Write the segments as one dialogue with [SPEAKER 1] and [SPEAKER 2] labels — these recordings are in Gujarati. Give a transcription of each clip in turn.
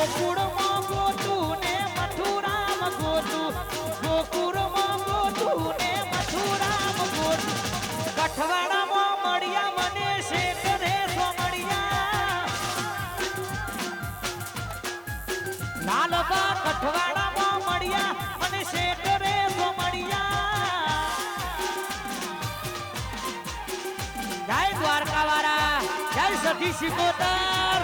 [SPEAKER 1] ગોકુળમાં ગોતું ને મથુરામ ગોતું, ગોકુળમાં ગોતું ને મથુરામ ગોતું, કઠવાડામાં મળ્યા મને શેખ રે સોમડિયા, લાલબા કઠવાડામાં મળ્યા મને શેખ રે સોમડિયા. જય દ્વારકા વાળા, જય સતી સિકોતર.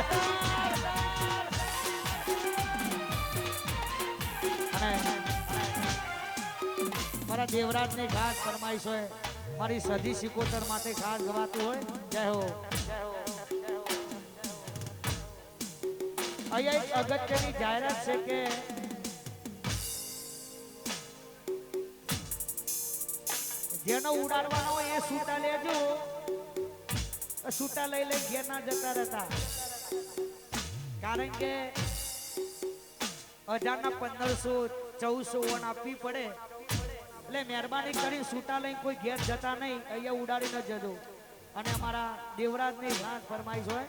[SPEAKER 1] મારા દેવરાજ ની ખાસ ફરમાઈશ હોય, મારી સદી સિકોતર માટે ખાસ ગવાતું હોય. જય હો. અહીંયા એક અગત્યની જાહેરાત છે કે જેનો ઉડાડવાનો હોય એ સૂટા લેજો, સૂટા લઈ ઘેર ના જતા રહેતા, કારણ કે 1500-1400 વન આપવી પડે. એટલે મહેરબાની કરી સૂટા લઈને કોઈ ઘેર જતા નહીં, અહીંયા ઉડાડી ન જજો. અને અમારા દેવરાજની ખાસ ફરમાઈશ હોય.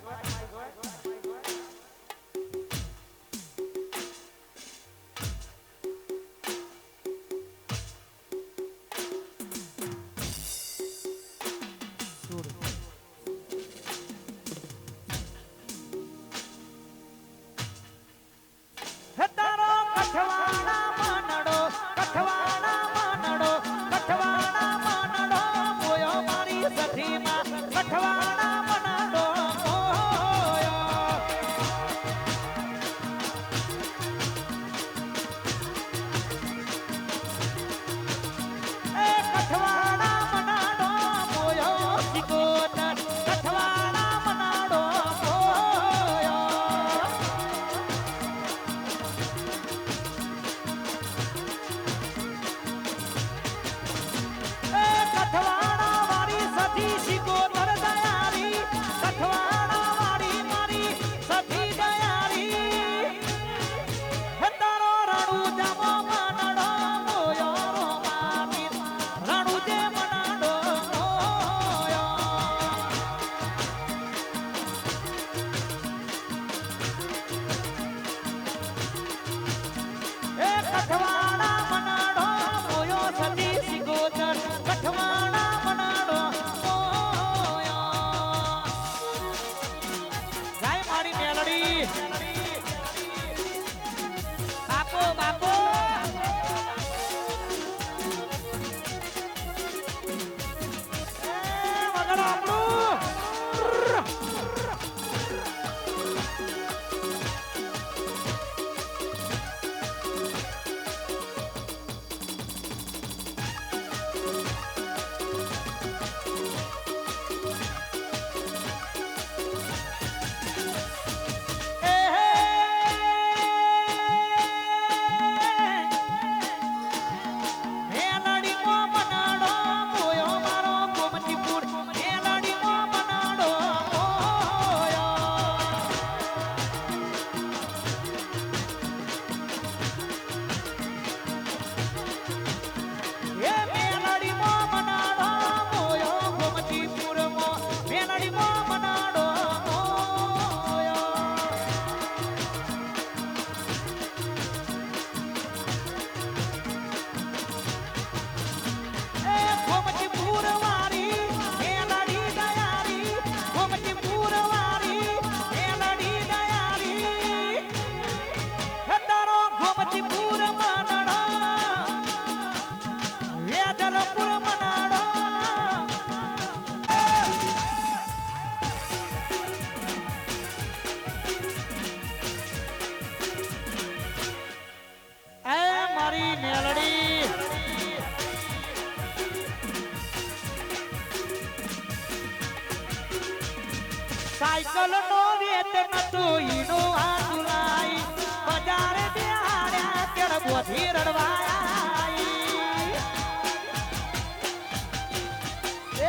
[SPEAKER 1] સાયકલ નો વેત નતો ઈનો આતુલાઈ, બજારે બેહાડ્યા કેળ બોધી રડવાયા.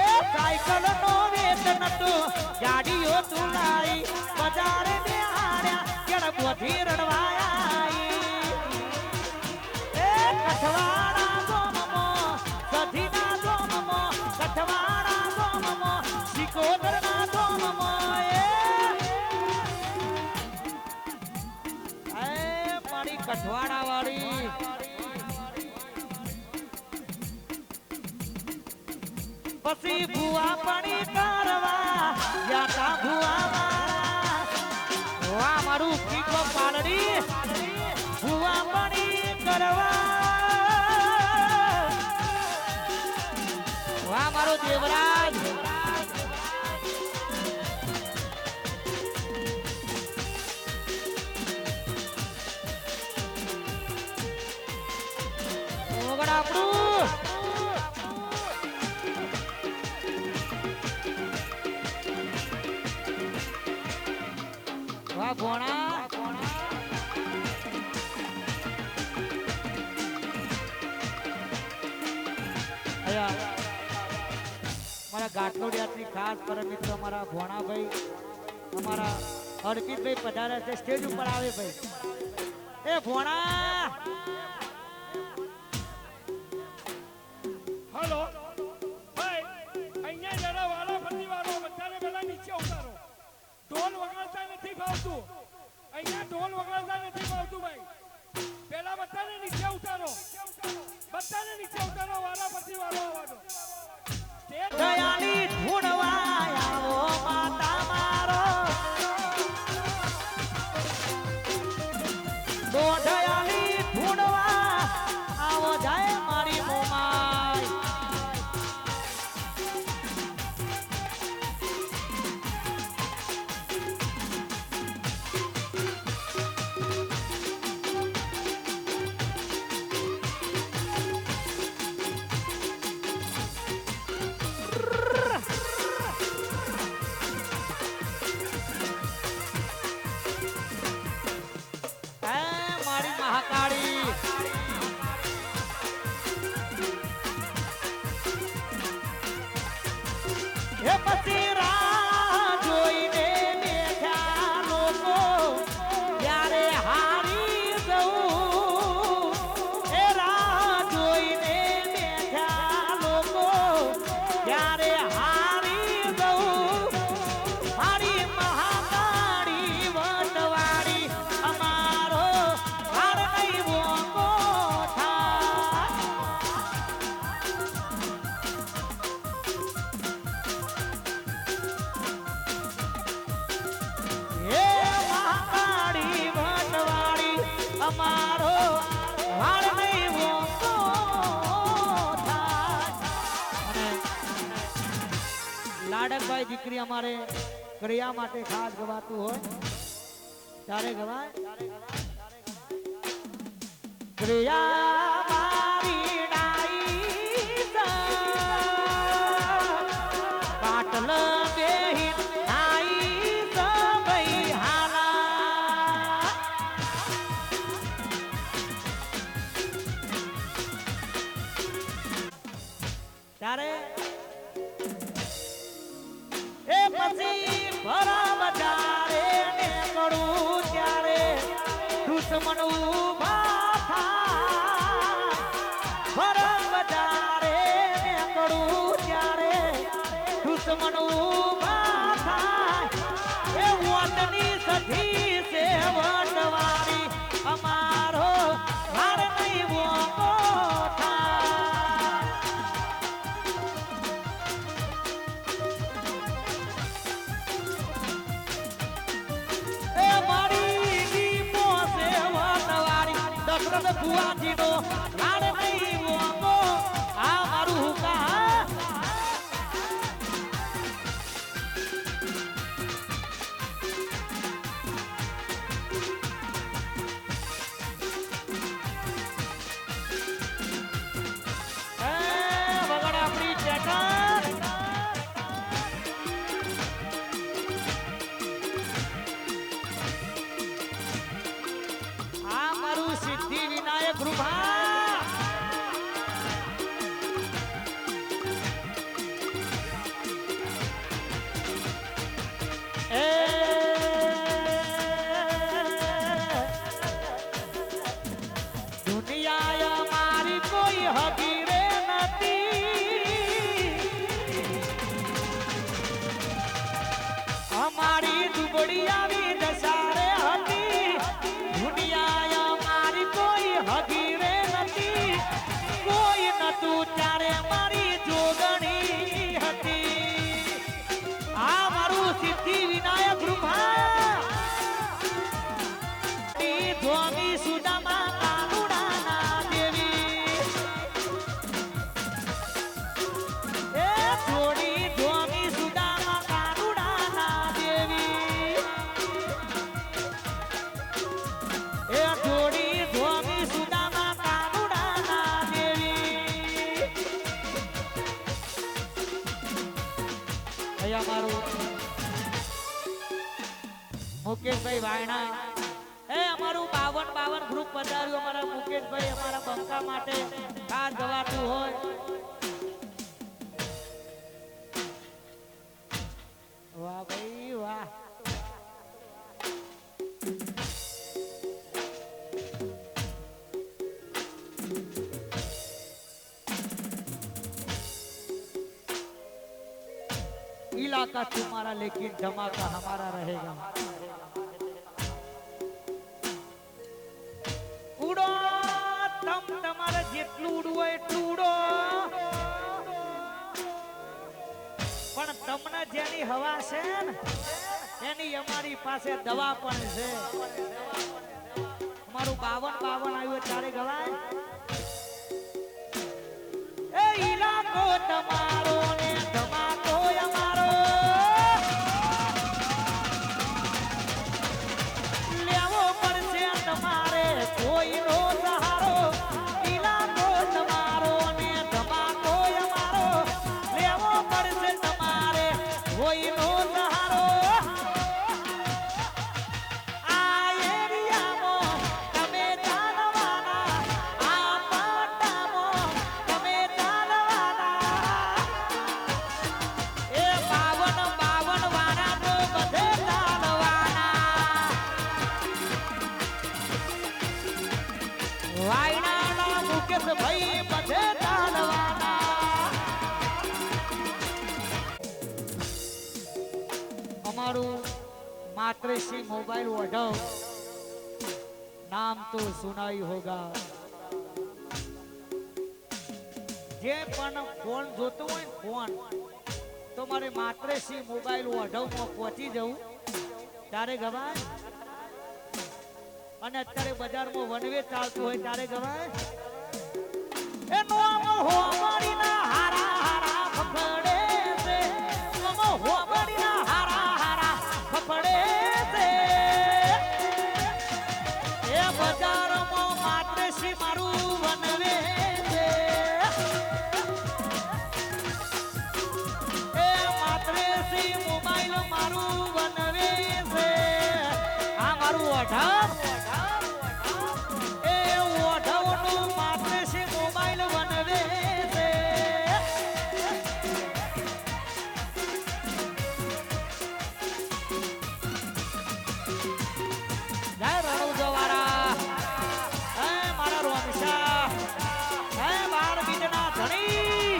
[SPEAKER 1] એ સાયકલ નો વેત નતો ગાડીઓ તુલાઈ, બજારે બેહાડ્યા કેળ બોધી રડવાયા. એ કઠવાડા ગોમમો સધીના ગોમમો, કઠવાડા ગોમમો સિકોતરના ગોમમો. અજવાડા વાળી પછી ભુવા પડી કરવા યાતા ભુવા વાહ મારું પીકો પાલડી ભુવા પડી કરવા વાહ મારો દેવરાજ આપણું વાહ ભોણા મારા ગાંઠલોડિયાથી ખાસ પરમ મિત્ર અમારા ભોણાભાઈ અમારા અર્પિતભાઈ પધાર્યા છે સ્ટેજ ઉપર આવે ભાઈ એ ભોણા
[SPEAKER 2] હલો ભાઈ અહીંયા જરા વાળા ફરતી વાળો બધાને પહેલા નીચે ઉતારો ઢોલ વગાડતા નથી ફાવતું અહીંયા ઢોલ વગાડતા નથી ફાવતું ભાઈ પહેલા બધાને નીચે ઉતારો વાળા ફરતી વાળો આવવાનો
[SPEAKER 1] દયાળી ધૂણવા આવો માતા મારો તો દયાળી ધૂણવા આવો જાય મારી મોમાઈ મહાકાળી હે પછી રાહ જોઈને બેઠા લોકો ત્યારે હારી જવું એ રાહ જોઈને બેઠા લોકો ત્યારે હારી જવું મારી મહાકાળી વટવાળી અમારો અમારો હાર નહીં વોકો થાય લાડકભાઈ દીકરી અમારે ક્રિયા માટે ખાસ ગવાતું હોય ત્યારે ગવાય ક્રિયા મારી ડાઈ પાટલ બેહી આઈ સબઈ હાલા ત્યારે એ પછી ભરા બજારે ને કરું ત્યારે દુશ્મન ઉભા થા ભરા બજારે ને કરું ત્યારે દુશ્મન ઉભા થાય એ વતની સધી છે વટવારી અમારો હાર નહીં વોકો ભુવાજીનો લાડ નહીં વોકો આ મારું હુકા વગડ આપણી ચેકર આ મારું સિદ્ધિ વિનાયક રૂપા દુનિયા મારી કોઈ હકીરે નથી અમારી દુબળી આવી દશારે હતી દુનિયા મારી અમારું મુકેશભાઈ વાયણા એ અમારું 52 ગ્રુપ પધાર્યું અમારા મુકેશભાઈ અમારા બંકા માટે ખાસ ગવાતું હોય વાહ ભાઈ વાહ इलाका तुम्हारा लेकिन धमाका हमारा रहेगा उड़ो तम તમારે જેટલું ઉડવું હોય એટલું ઉડો પણ તમને જેની હવા છે ને એની અમારી પાસે દવા પણ છે અમારું 52 આવ્યું ત્યારે ગવાય એ ઇલાકો તમારો ને ધમાકો અમારો લેવો પડશે તમારે કોઈનો સહારો ઇલાકો તમારો ને ધમાકો અમારો લેવો પડશે તમારે કોઈનો સહારો આ એરિયામાં તમે જાણવાના આ પાટામાં તમે જાણવાના એ 52 વાળા તો બધે જાણવાના વાયનાના મુકેશભાઈ બધે જાણવાના અમારું मातृश्री मोबाइल वढ़व नाम तो सुना ही होगा जे पण फोन जोतो હોય ફોન તો મારે માતૃશ્રી મોબાઈલ વઢવમાં પહોંચી જવું ત્યારે ગવાય અને અત્યારે બજારમાં વનવે ચાલતું હોય ત્યારે ગવાય એ નોમ હો મારીના હારા હારા ફફડે છે નોમ હો મારીના હારા હારા ફફડે છે એ બજારમાં માતૃશ્રી મારું વનવે છે એ માતૃશ્રી મોબાઈલ મારું વનવે છે આ મારું ઓઢવ એ ઓઢવનું માતૃશ્રી મોબાઈલ વનવે છે જય રણુજવાળા હે મારા રોમશા હે બાર બીજના ધણી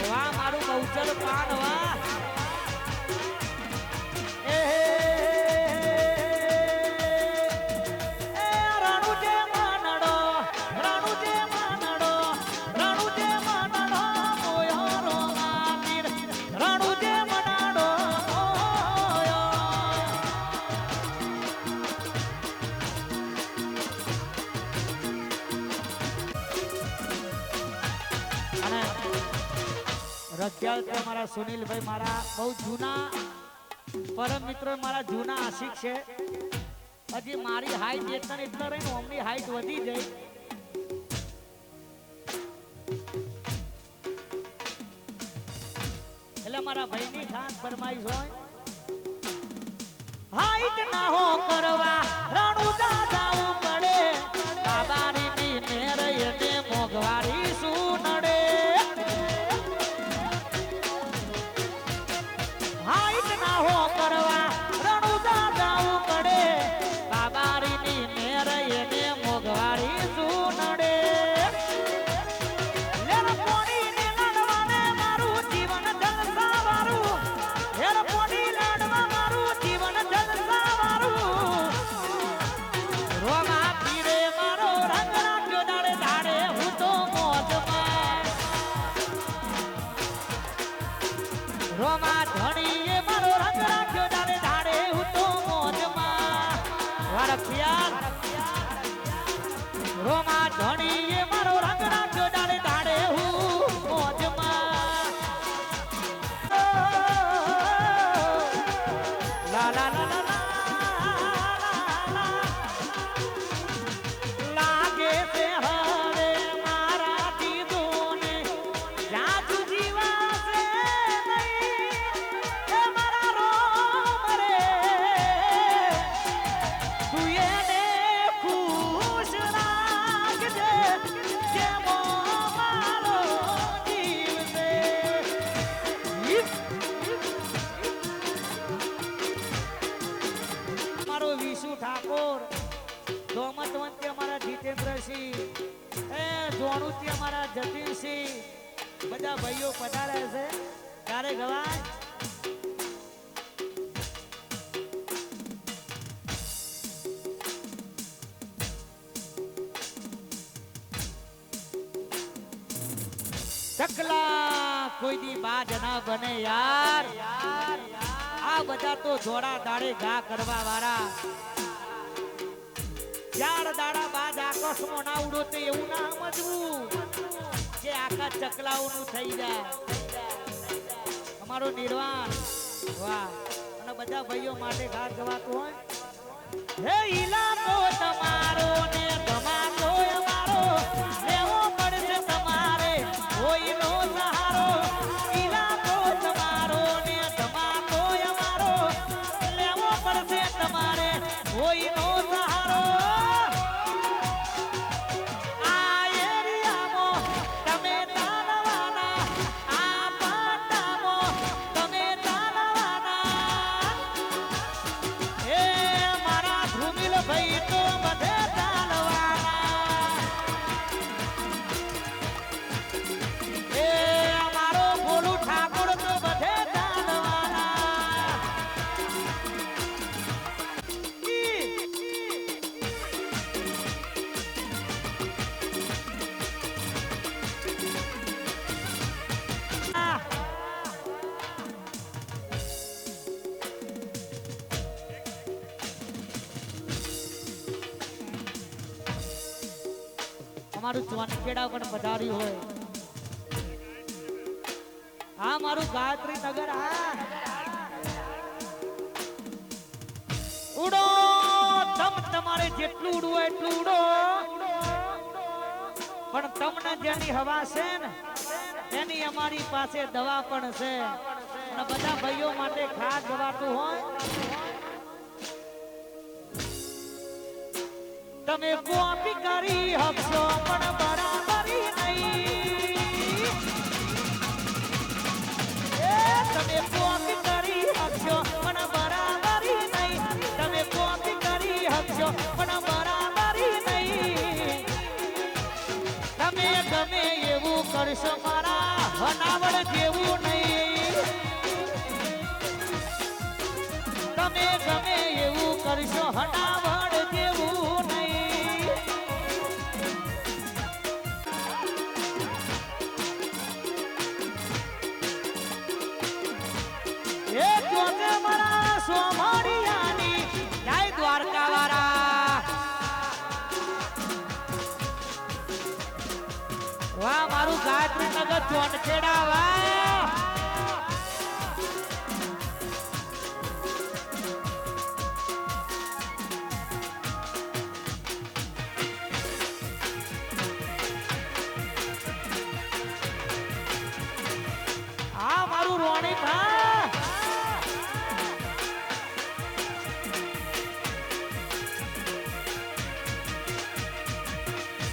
[SPEAKER 1] વાહ મારું બહુચર પાન વાહ એ રણુજે માનડો મોયો રોમાતીર રણુજે મનાડો મોયો અને રખ્યાલ છે મારા સુનિલભાઈ મારા બહુ જૂના પરમ મિત્રો મારા જૂના આશિક છે હજી મારી હાઈટ એટલો રહી ને અમની હાઈટ વધી જાય એટલે મારા ભાઈની ખાસ ફરમાઈશ હોય હાઈટ ના હો કરવા રણુજા જાવું પડે બાબાની મેર એને મોગવારી શું નડે હાઈટ ના હો કરવા રણુજા જાવું પડે બાબારીની મેર એને મોગવારી શું નડે લેર પોણીને લડવાને મારું જીવન જલસાવાળું લેર પોણી લડવા મારું જીવન જલસાવાળું રોમા પીરે મારો રંગ રાખ્યો દાડે દાડે હું તો મોજમાં રોમા ધણીએ મારો રંગ રાખ્યો દાડે દાડે હું તો મોજમાં વારખિયાલ રોમા ધણીએ મારો રંગ રાખ્યો દાડે દાડે હું મોજમાં લા લા લાગે છે હવે મારાથી દોને જાજુ જીવાશે નહીં એ મારા રોમ રે તું એને ખુશ રાખજે જેમો મારો જીવ છે મારો વિશુ ઠાકોર ધોમતવંતી અમારા જીતેન્દ્રસિંહ એ જોણુતી અમારા જતીનસિંહ બધા ભાઈઓ પધાર્યા છે ત્યારે ગવાય ચકલા કોઈ દી બાજ ના બને યાર આ બધા તો જોડા દાડે ઘા કરવા વાળા ચાર દાડા બાદ આકાશમાં ના ઉડો તો એવું ના સમજવું કે આખા ચકલાઓનું થઈ જાય અમારો નિર્વાણ વાહ અને બધા ભાઈઓ માટે ઘા ગવાતું હોય હે ઈલાકો તમારો ને ધમાકો અમારો લેવો પડશે તમારે કોઈનો સહારો ઈલાકો તમારો ને ધમાકો અમારો લેવો પડશે તમારે કોઈનો સહારો આ એરિયામાં તમે તાનવાના આ પાટામાં તમે તાનવાના એ મારા ધૂમિલ ભાઈ તો બધે ચાલવાના એ અમારો ભોલું ઠાકોર તો બધે ચાલવાના અમારું ચોનખેડા પણ પધાર્યું હોય હા મારું ગાયત્રી નગર હા ઉડો તમારે જેટલું ઉડવું એટલું ઉડો પણ તમને જેની હવા છે ને એની અમારી પાસે દવા પણ છે અને બધા ભાઈઓ માટે ખાસ ગવાતું હોય તમે કોપી કરી હકશો પણ બરાબરી નહીં એ તમે કોપી કરી હકશો પણ બરાબરી નહીં તમે કોપી કરી હકશો પણ બરાબરી નહીં તમે ગમે એવું કરશો મારા હનાવડ જેવું નહીં તમે ગમે એવું કરશો હનાવડ જેવું નહીં એ જોને મારા સોમરિયાની જય દ્વારકા વાળા વાહ મારું ગાયત્રી નગર ચોનખેડા વાહ આ મારું રોણી ભા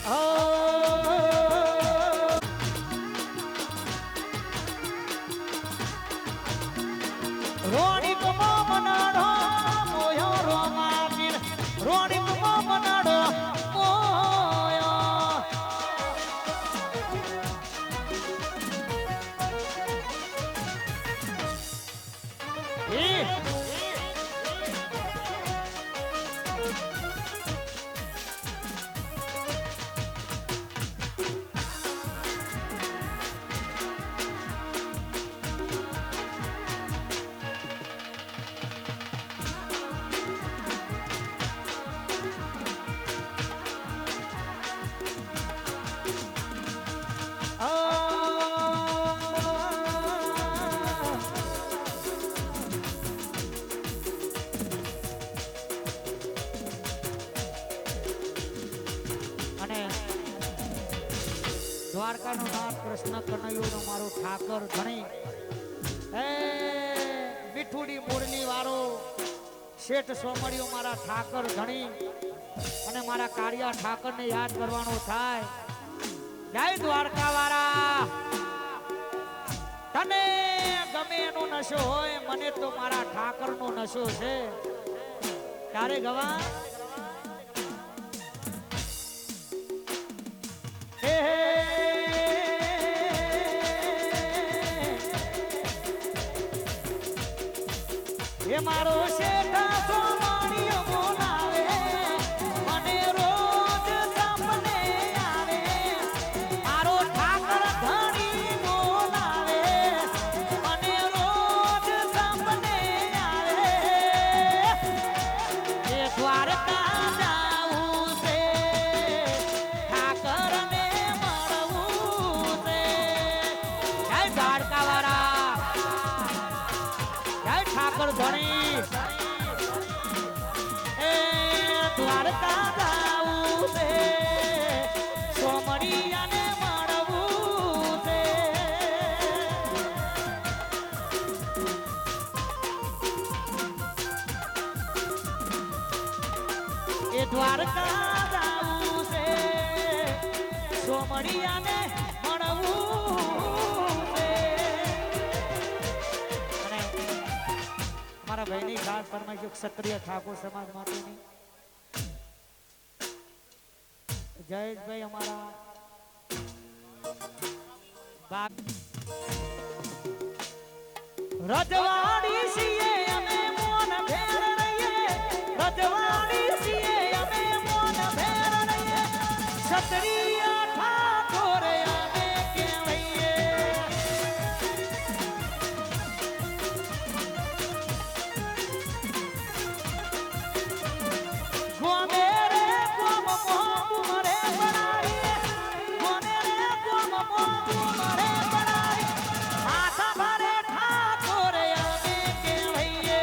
[SPEAKER 1] ઓ દ્વારકાનો નાથ કૃષ્ણ કનૈયોનો મારો ઠાકર ધણી એ મીઠુડી મુરલી વાળો શેઠ સોમડિયો મારા ઠાકર ધણી અને મારા કાળિયા ઠાકરને યાદ કરવાનો થાય. જય દ્વારકા વાળા, તને ગમે એનો નશો હોય, મને તો મારા ઠાકરનો નશો છે. તારે ગવા એ મારો શેઠા સોમડિયો બોલાવે, મને રોજ સામને આવે. મારો ઠાકર ધણી બોલાવે, મને રોજ સામને આવે. એ દ્વારકા જાવું છે, ઠાકરને મળવું છે. જય દ્વારકા વાળા, જય ઠાકર ધણી. એ દ્વારકા જાવું છે, સોમડિયાને મળવું છે. એ દ્વારકા જાવું છે, સોમડિયાને મળવું છે. અને મારા ભાઈની ખાસ ફરમાઈશ ક્ષત્રિય ઠાકોર સમાજ માટેની. જયેશભાઈ અમારા બાપ રજવાડી છીએ અમે મોન ભેર રહીએ, રજવાડી છીએ અમે મોન ભેર રહીએ. ક્ષત્રિય ઠાકોર અમે કહેવાઈએ. ગોમે રે ગોમ મોમ રે બનાવી, ગોમે રે ગોમ મોમ રે બનાવી. માથા ભારે ઠાકોર અમે કહેવાઈએ.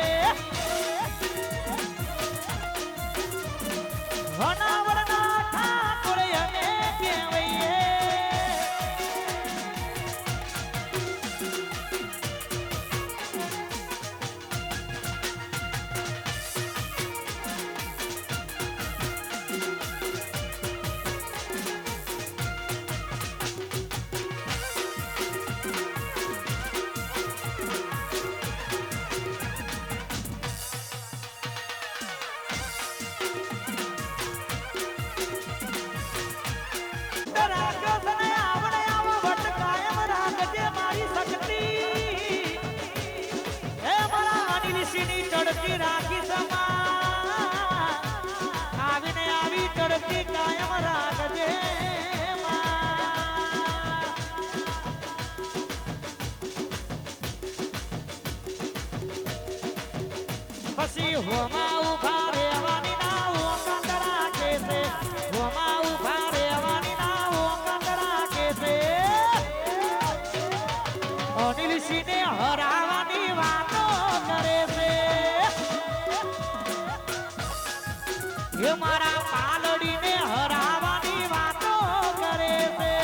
[SPEAKER 1] વનાવરના ઠાકોર અમે કહેવાઈએ. રાગસને આવડે આવો ભટ્ટ કાયમ રાખજે મારી શક્તિ. હે મારા અનિલ સિંહની ચડતી રાખી સમા, આવીને આવી ચડતી કાયમ રાખજે માં. પછી હોમાં ઉભા રહેવાની ના ઓકાત રાખે છે, હોમાં ઉભા રહેવાની ના ઓકાત રાખે છે. અનિલ સિંહને હરાવવાની વાતો કરે છે. એ મારા પાલડીને હરાવવાની વાતો કરે છે.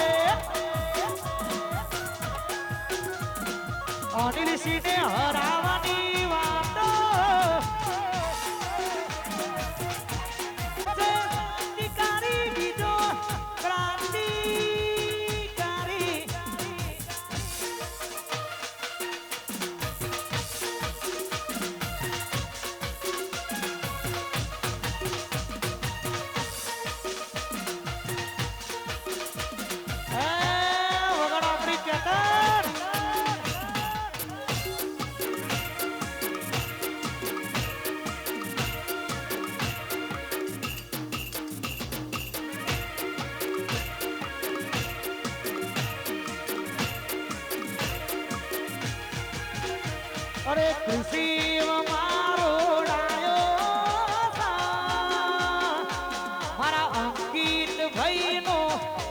[SPEAKER 1] અનિલ સિંહને હરાવવાની વાતો ક્રાંતિકારી બીજો ક્રાંતિકારી. વગર આપણી કેતન અરે કૃષિ મારો ડાયો સા, મારા અંકિત ભાઈ નો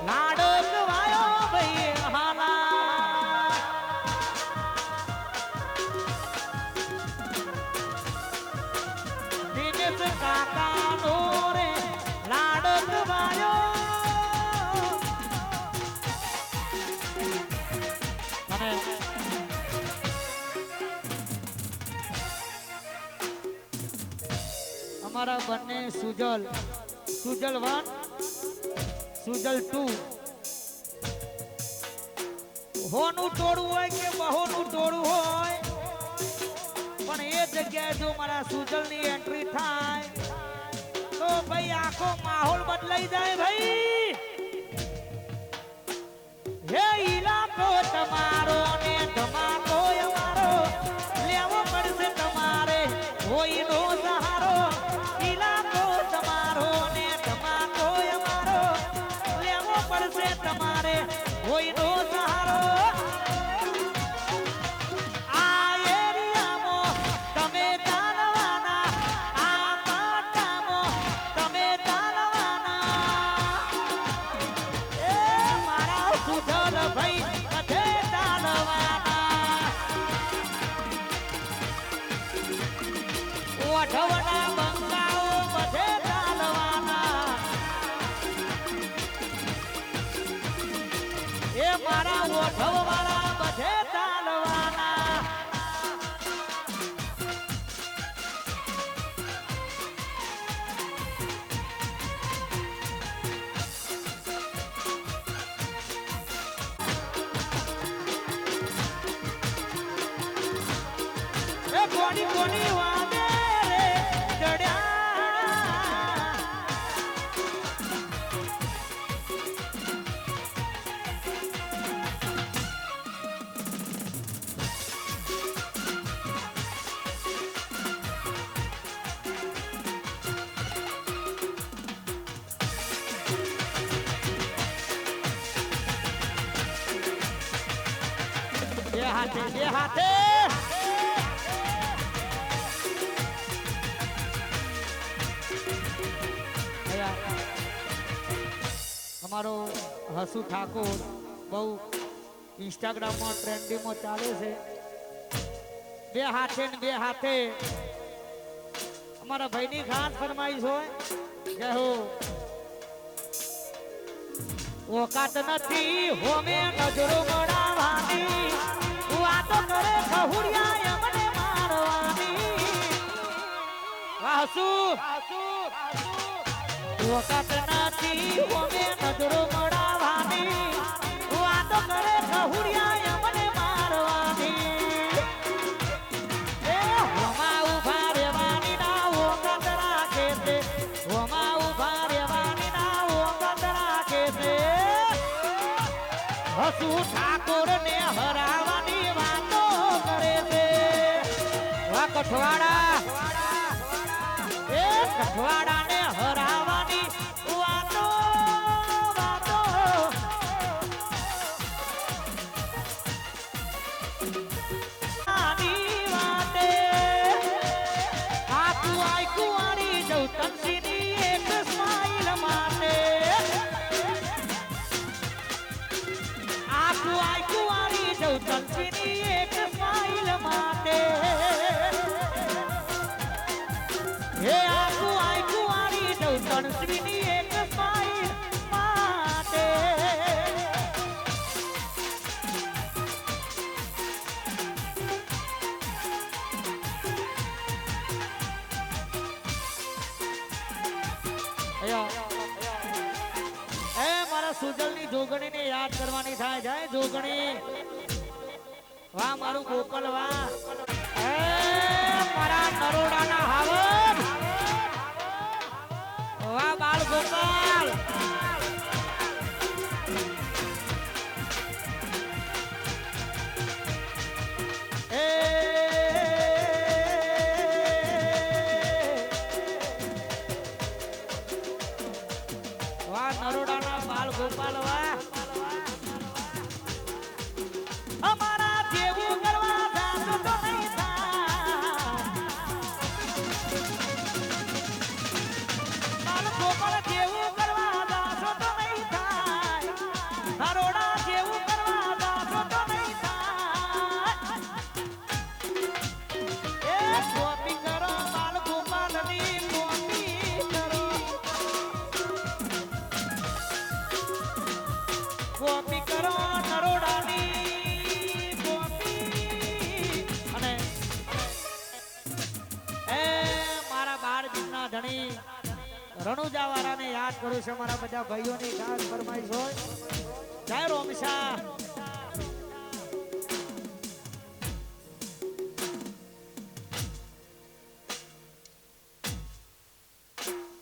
[SPEAKER 1] લાડક વાયો ભાઈ હાલા. દિનેશ કાકા નો રે લાડક વાયો. અમારા બંને સુજલ 1 સુજલ 2 હોનું ટોળું હોય કે બહોનું ટોળું હોય પણ એ જગ્યાએ જો મારા સુજલની એન્ટ્રી થાય તો ભાઈ આખો માહોલ બદલાઈ જાય ભાઈ. હે ઈલાકો તમારો ને ધમાકો અમારો લેવો પડશે તમારે હોઈનો સહારો. ઈલાકો તમારો ને ધમાકો અમારો લેવો પડશે તમારે હોઈનો સહારો. આ એરિયામાં તમે ચાલવાના, આ પાટામાં તમે ચાલવાના. એ મારા સુજલ ભાઈ બધે ચાલવાના. ઓઢવના બંગાઓ બધે ચાલવાના. એ મારા ઓઢવવાળા બધે ચાલવાના. એ કોની કોની વાદે રે ચડ્યા. બે હાથે બે હાથે અમારો હસુ ઠાકોર બહુ ઇન્સ્ટાગ્રામમાં ટ્રેન્ડિંગમાં ચાલે છે. બે હાથે ને બે હાથે અમારા ભાઈની ખાસ ફરમાઈશ હોય કે હો ઓકાત નથી હોમે નજરો મડાવાની, વાતો કરે ખહુડિયા અમને મારવાની. વાસુ વખત નથી હોમે નજરો મડાવાની, વાતો કરે ખહુડિયા અમને મારવાની. એ હોમા ઉભા રહેવાની ના વખત રાખે છે, હોમા ઉભા રહેવાની ના વખત રાખે છે. હસુ ઠાકોર ને હરાવાની વાતો કરે છે. વાહ કઠવાડા એ કઠવાડા ને હરાવાની વાતો વાતો. આની વાતે આકુ આઈ કુંવારી જઉં તનસીની એક સ્માઈલ માટે. આકુ આઈ કુંવારી જઉં તનસીની એક સ્માઈલ માટે. હે આકુ આઈ કુંવારી જઉં તનસીની એક સ્માઈલ માટે. એ મારા સુજલની જોગણીને યાદ કરવાની થાય જાય જોગણી. વાહ મારું ગોપાલ વાહ. એ મારા નરોડાના હાવર વાહ બાળ ગોપાલ. એ વાહ નરોડાના બાળ ગોપાલ વાહ. અમારા જેવું કરવા જાતો તો નહીં થાય. બાળ ગોપાલ જેવું કરવા જાતો તો નહીં થાય. નરોડા જેવું કરવા જાતો તો નહીં થાય. એ કોપી કરો બાળ ગોપાલની કોપી કરો. કોપી કરો નરોડાની કોપી. અને એ મારા બાળ બીજના ના ધણી રણુજા વાળાને યાદ કરું છું મારા બધા ભાઈઓની ખાસ ફરમાઈશ હોય જય રોમશા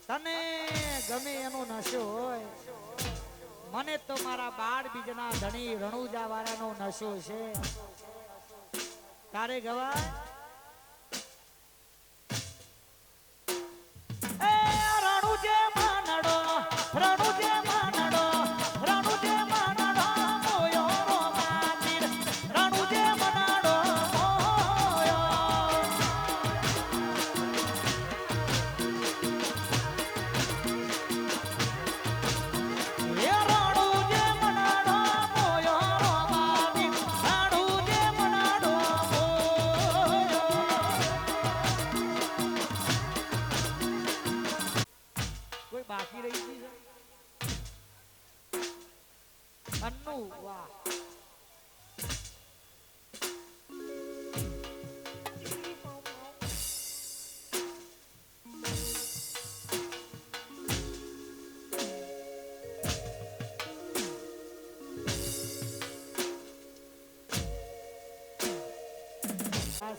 [SPEAKER 1] તને ગમે એનો નશો હોય મને તો મારા બાળ બીજના ધણી રણુજા વાળાનો નશો છે તારે ગવાય બાકી રહી ગઈ છે અન્નુ વાહ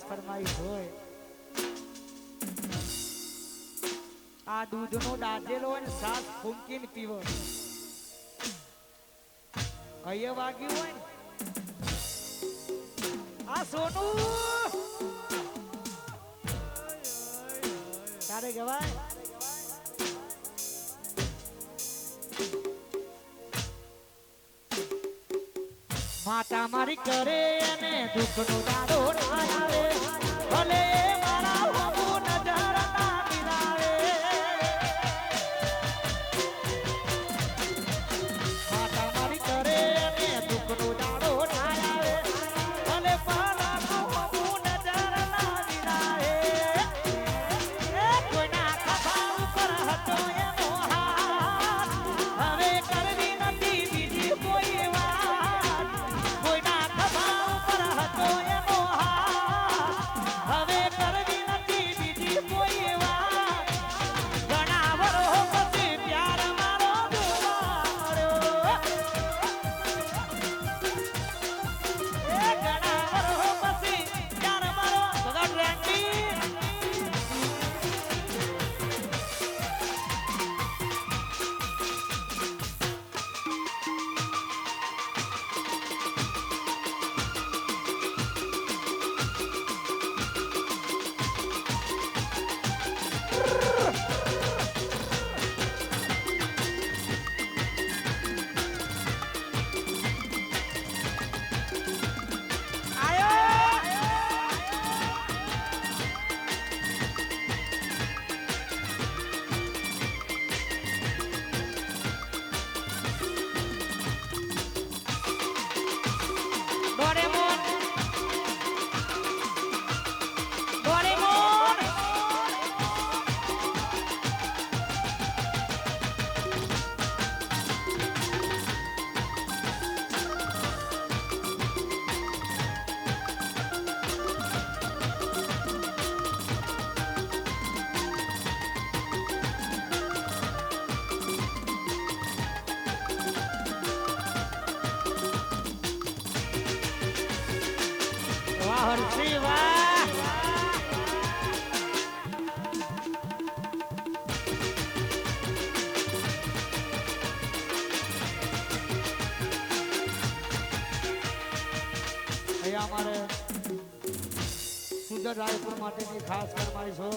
[SPEAKER 1] ફરમાઈ હોય આ દૂધનો દાજેલો હોય ને સાત ફૂંકીને પીવો કઈ વાગ્યું હોય ને આ સોનું તારે ગવાય માતા મારી કરે અને દુઃખનો દાડો ના આવે ભલે મારા બાબુ નજર ના મિલાવે માતા મારી કરે અને દુઃખનો દાડો ના આવે ભલે મારા બાબુ નજર ના મિલાવે કોઈના ખભા ઉપર હતો એનો હાથ હવે કરવી નથી બીજી કોઈ વાત કોઈના ખભા ઉપર હતો એનો હાથ હવે કરવી નથી બીજી કોઈ વાત ઘણા વર્ષો પછી પ્યાર મારો જોવાયો ઘણા વર્ષો પછી પ્યાર મારો ભગત રેન્ડી Doraemon Doraemon વાહ હર્ષી વાહ અહીંયા અમારે સુંદર રાયપુર માટેની ખાસ ફરમાઈશ હો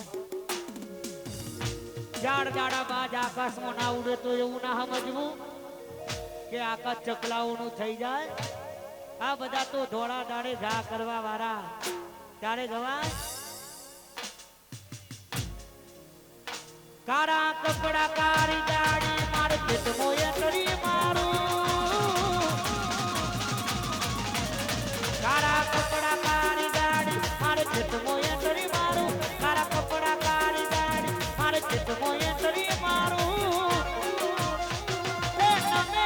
[SPEAKER 1] ઝાડ ઝાડા બાજ આકાશમાં ના ઉડે તો એવું ના સમજવું કે આકાશ ચકલાઓનું થઈ જાય આ બધા તો ધોળા દાડે ઘા કરવા વાળા ત્યારે ગવાય કારા કપડા કારી ગાડી મારે ચિત મોય કરી મારું કારા કપડા કારી ગાડી મારે ચિત મોય કરી મારું કારા કપડા કારી ગાડી મારે ચિત મોય કરી મારું એ નમે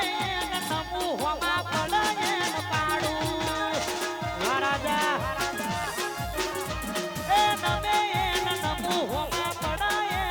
[SPEAKER 1] નમુ હોમા પડાય પાડું રાજા એ નમે નમુ હોમા પડાય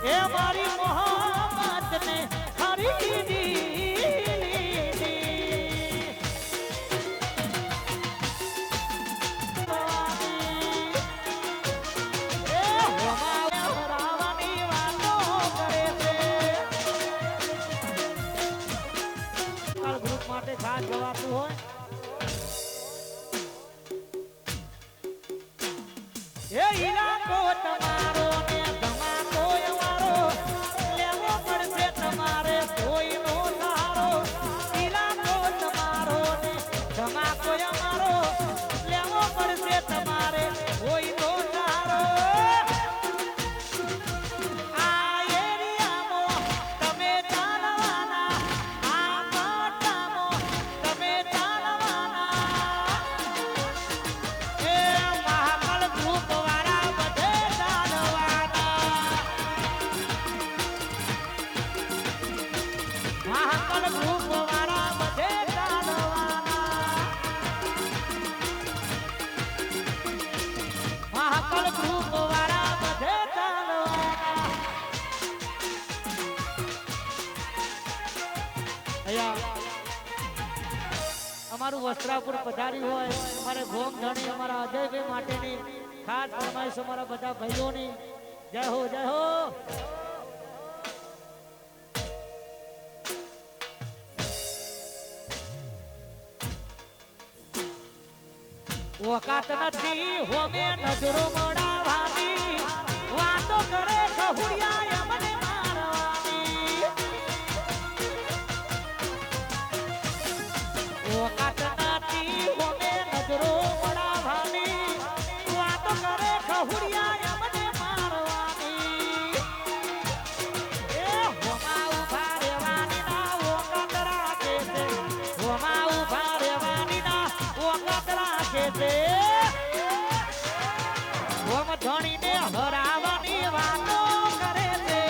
[SPEAKER 1] એ મારી મોહબ્બતને ખરીદી ખાસ જવાતું હોય એ ઈલાકો તમારો ને ધમાકો અમારો લેવો પડશે તમારે કોઈનો સહારો ઈલાકો તમારો ને ધમાકો અમારો લેવો પડશે તમારે કોઈનો સહારો આ એરિયામાં તમે ચાલવાના આ પાટામાં તમે ચાલવાના એ મહાકાલ ગ્રુપ વાળા બધે ચાલવાના મહાકાલ ગ્રુપ વાળા બધે ચાલવાના મહાકાલ ગ્રુપ વાળા બધે ચાલવાના અહીંયા અમારું વસ્ત્રાપુર પધાર્યું હોય અમારે ભોમ ધણી અમારા અજયભાઈ માટેની ખાસ ફરમાઈશ અમારા બધા ભાઈઓની જય હો જય હો ઓકાત નથી હોમે નજરો મડાવાની વાતો કરે ખહુડિયા મને મારવાની ઓકાત નથી હોમે નજરો મડાવાની વાતો કરે ખહુડિયા મને મારવાની એ હોમા ઉભા રહેવાની ના ઓકાત રાખે છે હોમા ઉભા રહેવાની ના ઓકાત રાખે છે હોમ ધણીને હરાવવાની વાતો કરે છે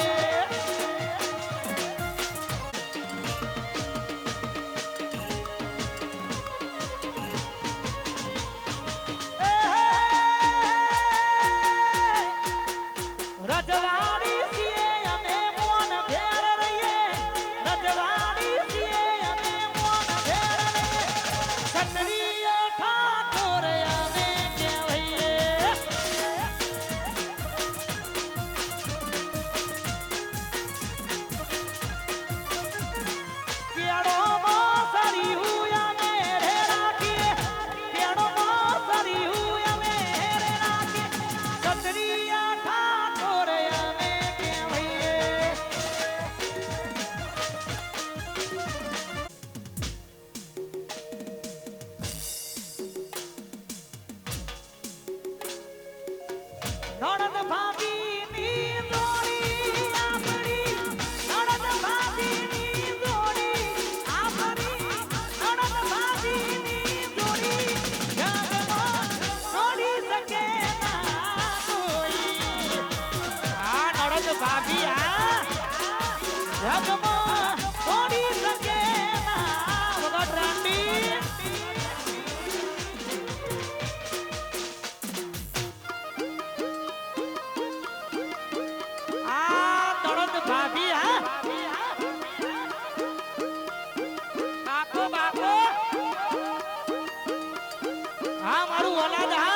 [SPEAKER 1] રજવાડી છીએ અમે મોન ભેર રહીએ રજવાડી છીએ અમે મોન ભેર રહીએ ક્ષત્રિય ઠાકોર અમે કહેવાઈએ પેડોમાં સરિયું અમે રે રાખીએ પેડોમાં સરિયું અમે રે રાખીએ ક્ષત્રિય ઠાકોર અમે કહેવાઈએ નણંદ ભાભીની જોડી આપણી નણંદ ભાભીની જોડી આપણી નણંદ ભાભીની જોડી જગમાં જોડી શકે ના કોઈ આ નણંદ ભાભી આ જગમાં જોડી શકે ના વગર રાંડી આ નણંદ ભાભી હા બાકો બાકો હા મારું ઓલાદ હા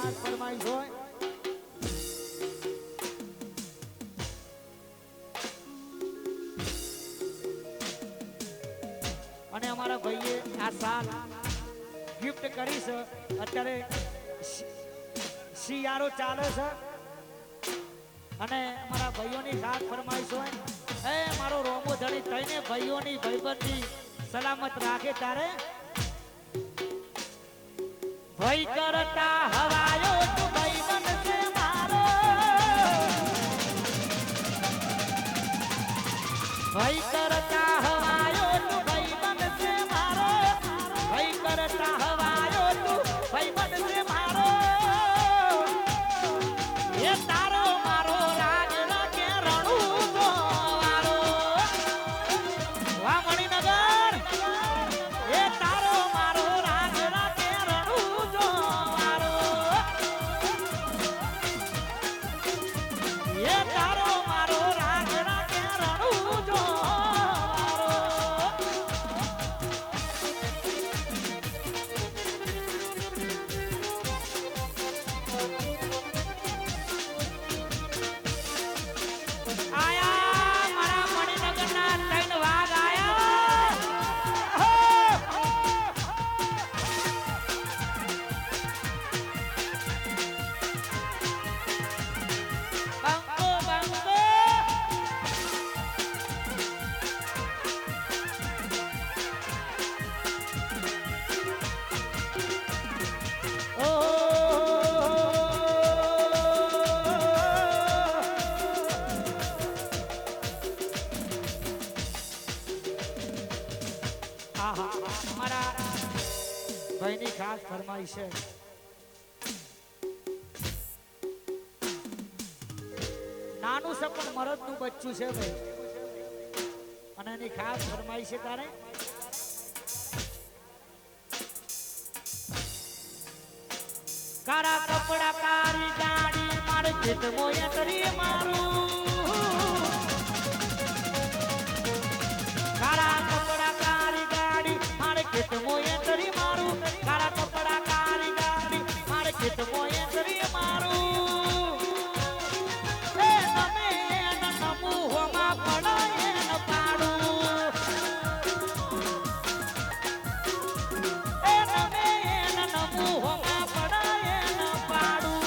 [SPEAKER 1] ખાસ ફરમાઈશ હોય અને અમારા ભાઈએ આ સાલ ગિફ્ટ કરી છે અત્યારે શિયાળો ચાલે છે અને અમારા ભાઈઓની ખાસ ફરમાઈશ હોય એ મારો રોમો ધણી થઈને ભાઈઓની ભાઈબંધી સલામત રાખે તારે ભય કરતા હવાયો તું ભાઈબંધ છે મારો ભય કરતા હવાયો તું ભાઈબંધ છે મારો ભય કરતા હવાયો તું ભાઈબંધ છે મારો એ તારો મારો રાજ રાખે રણું તો વારો વાહ મણિનગર એ તારો મારો રાજ રાખે રણું તો વારો એ તારો મારો રાજ રાખે રણું તો વારો આયા મારા મણિનગરના ત્રણ વાઘ આયા બંકો બંકો મારા ભાઈની ખાસ ફરમાઈશ છે નાનું છે પણ મરદનું બચ્ચું છે ભાઈ અને એની ખાસ ફરમાઈશ છે તારે કારા કપડા કારી ગાડી મારે ચિત મોય તરી મારું કારા કપડા કારી ગાડી મારે ચિત મોય તરી મારું કારા કપડા કારી ગાડી મારે ચિત મોય તરી મારું એ નમે ન નમુ હોમાં પડાય ન પાડું એ નમે ન નમુ હોમાં પડાય ન પાડું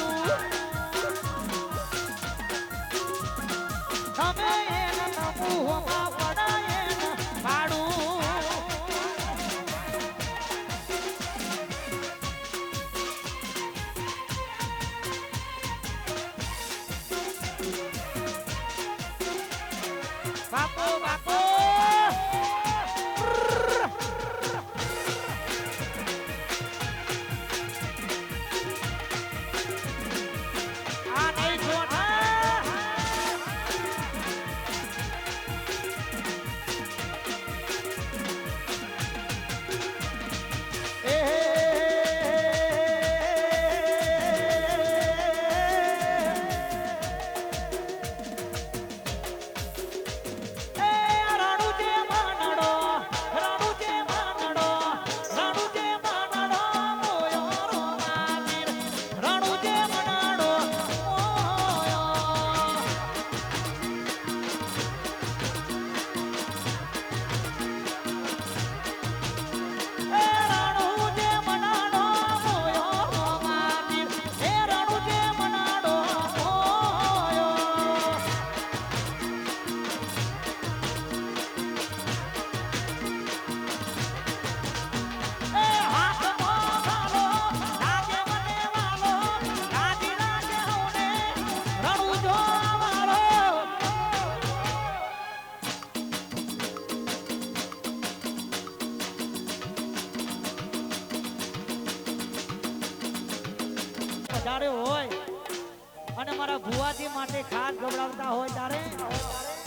[SPEAKER 1] નમે ન નમુ હોમાં પડાય ન પાડું બાપો બાપો આ નહીં જોના વધારે હોય અને મારા ભુવાજી માટે ખાસ ગવડાવતા હોય તારે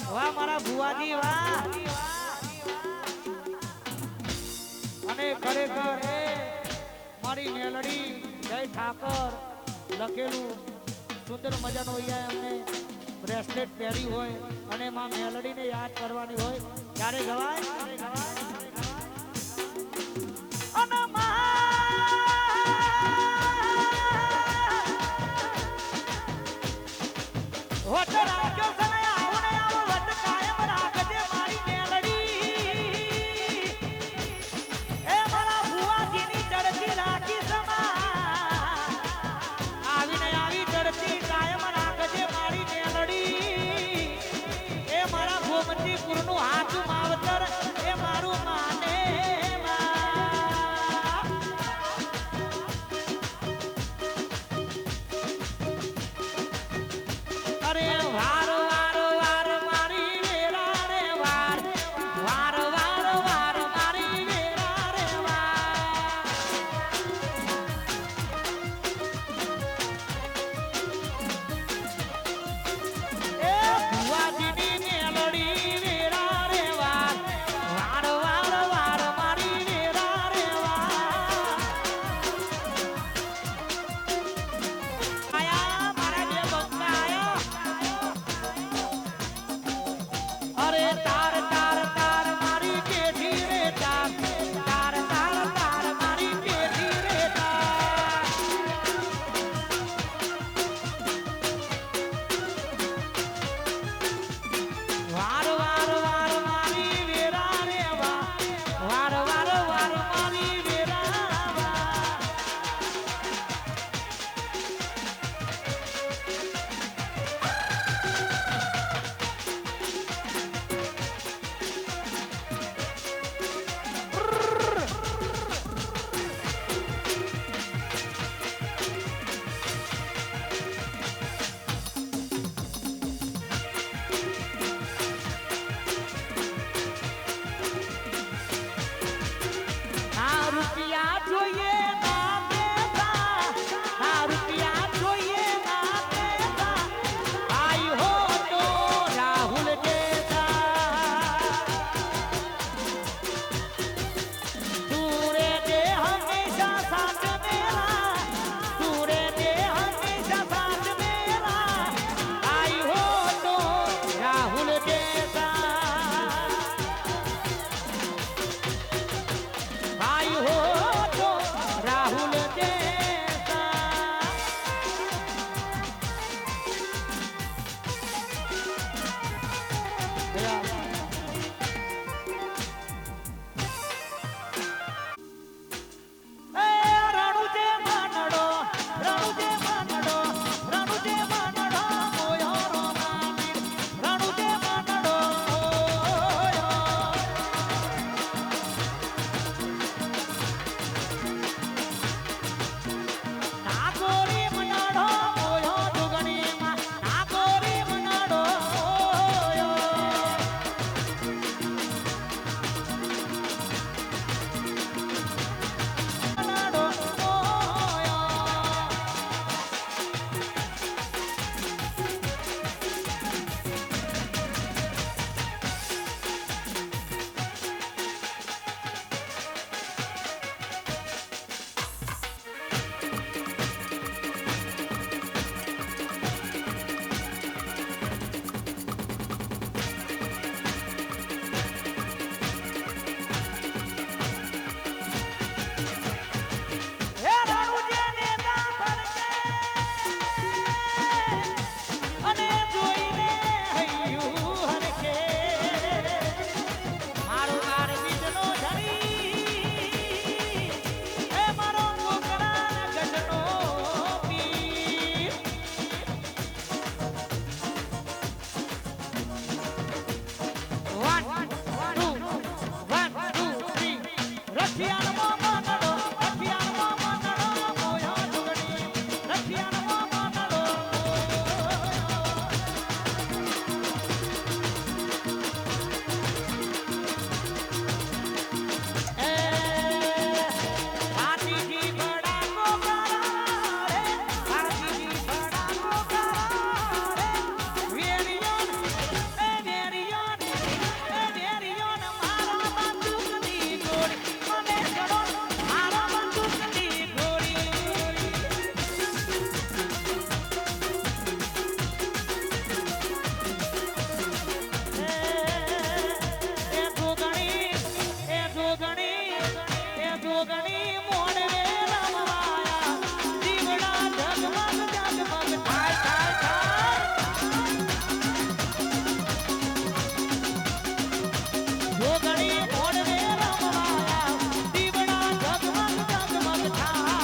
[SPEAKER 1] વાહ મારા ભુવાજી વાહ અને ખરેખર એ મારી મેલડી જય ઠાકર લખેલું સુંદર મજાનો અહીંયા એમને બ્રેસલેટ પહેરી હોય અને માં મેલડીને યાદ કરવાની હોય ત્યારે ગવાય અને રૂપિયા જોઈએ ના દેતા આ રૂપિયા જોઈએ ના દેતા આઈ હો તો રાહુલ દેતા તું રે દે હંમેશા સાથ મેરા તું રે દે હંમેશા સાથ મેરા આઈ હો તો રાહુલ દેતા आई हो तो राहुल जैसा राणू जे मानडो राणू जे मानडो राणू जे मानडो मोयो रोमानी राणू जे मानडो मोयो नागोरी मनाडो मोयो दुगणी मा नागोरी मनाडो मोयो मनाडो मोयो હે રાણુ જે નેતા તરકે અને જોઈને હૈયું હરખે મારો માર બીજનો ધણી હે મારો કોકડા ગઢનો પીર વન ટુ થ્રી રશિયાનો માનડો રશિયાનો માનડો મોયો દુગણી રશિયાનો માનડો એ હાથીજી બડા કોકરા રે હાથીજી બડા કોકરા રે વેરિયોન વેરિયોન મારા બંદૂકની ગોળી મને ગળો મારા બંદૂકની ગોળી એ જોગણી મોડવે રમવાયા જીવડા ઝગમગ ઝગમગ થાય થાય થાય જોગણી મોડવે રમવાયા જીવડા ઝગમગ ઝગમગ થાય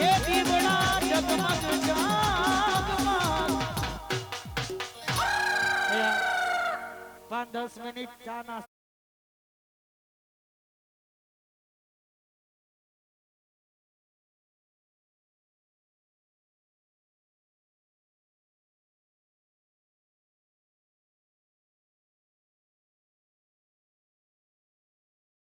[SPEAKER 1] એ જીવડા ઝગમગ ઝગમગ 5-10 મિનિટ ચા નાસ્તા